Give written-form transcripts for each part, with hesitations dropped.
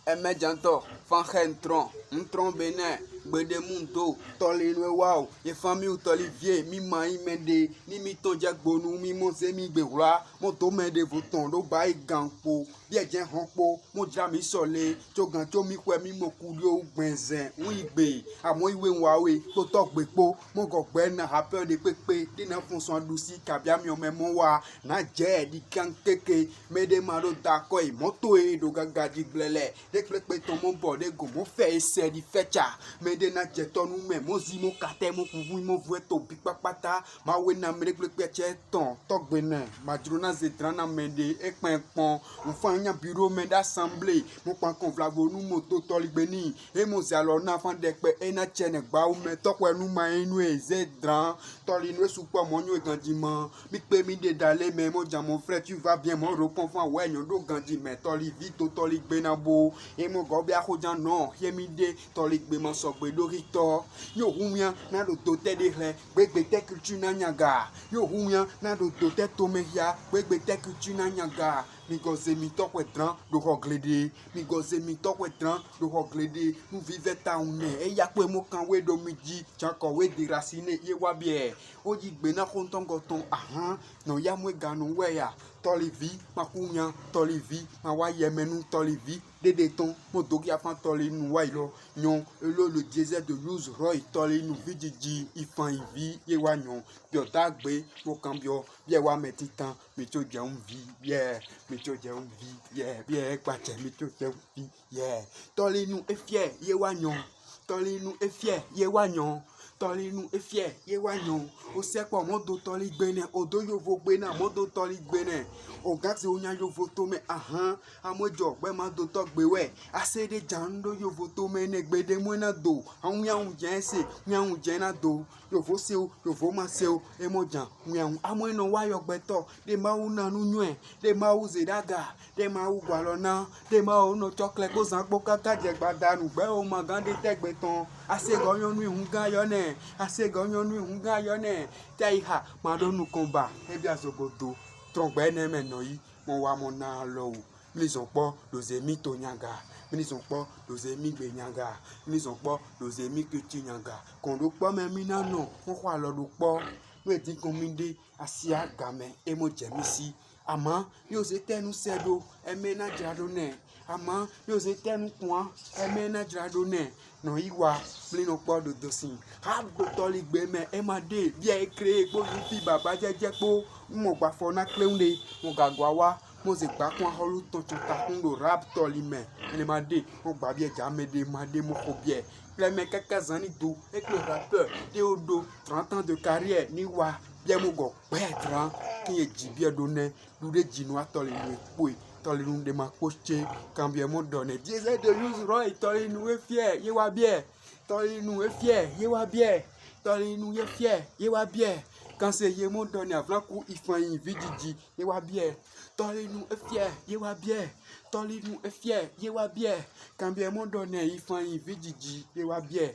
Emejanto, Fanchentron, Ntron Benin, Bedemundo, Tolino Wow, et famille Tolivier, Mima Imende, Nimiton Jack Bonou, Mimon Semi Beroua, Moto de Voton, do Baï Gangpo, Bien Honpo, Mojami Solé, Joganto Mikwe Mimo Kudio, Benzen, Ouibe, à moi Wawe, Totok Bepo, mon Gokben, rappeur de Pepe, Dina Fonson Douci, Kabiam Memoa, Nadje, Dikan Keke, Medemaro Dakoi, Moto et Dogaga Diglele. Dès que le ton mon bordé go mon fait essayer de faire ça mais de na jeton nous même mon zimo kate mon kuvu mon voit to big pata ma we na me le peche ton tok benin ma drona zetrana mende e pon on fa nya bureau mais d'assemblée mon pan convlavo nous moto toli beni e mo zalo na fan de pe e na chene gba ou me tok we nous ma enu e zedran toli nous sou po mon yo gandiment mi pe mi de d'aller mais mon ja mon frère tu vas bien mon repon fan ouais nyo do gandi mais toli vite toli benabo et mon gobia hojan non yemide tolik be man sokbe dorito yo humia na do tote de re gbegbe te culture na nyaga yo humia na do tote tomehia gbegbe te culture na nyaga mi goze mi tok wetran do hoglede mi goze mi tok wetran do hoglede nous vive taune e ya pe mo kan we do miji chanko we di racine ye wa bie o ji gbe na konton goton ahan no ya mo ganu we ya tolivi makunya tolivi ma wa yemenu tolivi dédé ton mo dogi afan toli nu wa ilo nyon elo le diesel de use roy toli nu vidiji ifan ivi ye wa nyon bio dagbe mo kan bio bi e wa metitan mi to je un vi yeah mi to je un vi yeah bi e pa che mi to je un vi yeah toli nu e fier ye wa nyon toli nu e fier ye wa nyon toli nu e fier ye wa nyon o se po mo do toli gbene o do yo vo gbena mo do toli gbene o gati o nya yo vo to me ahan amojo gbe ma do to gbe we asede jando yo vo to me ne gbede mo na do awun ya un je se mi awun je na do yo vo se o yo vo ma se o e mo jan mi awun amo ina wa yo gbe to de ma u na nu nyu e de ma u zedaga de ma u gwa lo na de ma u no chocolate ko san po kaka je gbada nu gbe o ma gan de tegbe ton ase go yon nu hun gan yo ne ase go yon nu hun gan yo ne tai ha ma do nu komba e bi azogodo trongbe ne me no yi mo wa mo na lo o mi son po doze mi to nyaga mi son po doze mi gbe nyaga mi son po doze mi kuti nyaga kon do po me mi na no mo kwa lo do po we ti kon mi de asia game e mo je mi si ama yo se tenu sedo e me na jado ne ama yo se tenu kwa e me na jado ne no iwa plino po do dosin ha do toli gbe me e ma de bi e kre po fi baba jeje po mo gba fo na kleunde mo gagwa wa mo se gba kun holu tonton ta kun do rap toli me ene ma de mo gba bi e ja me de ma de mo ko bi e pleme quelques années do et que le rappeur de odo 30 ans de carrière ni wa bien mo go pedran ki e ji bi e do ne du de jinu atoli nu epo toli nu de ma poche cambie mo donner diesel de use roy toli nu e fier ye wa bien toli nu e fier ye wa bien toli nu ye fier ye wa bien quand c'est ye mo donner avant ku ifan yin vidiji ye wa bien toli nu e fier ye wa bien toli nu e fier ye wa bien cambie mo donner ifan yin vidiji ye wa bien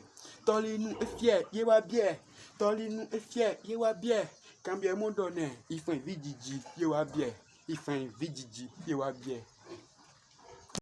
toli nu e fier ye wa bien toli nu e fier ye wa bien cambie mo donner ifan vidiji ye wa bien ifan vidiji ye wa bien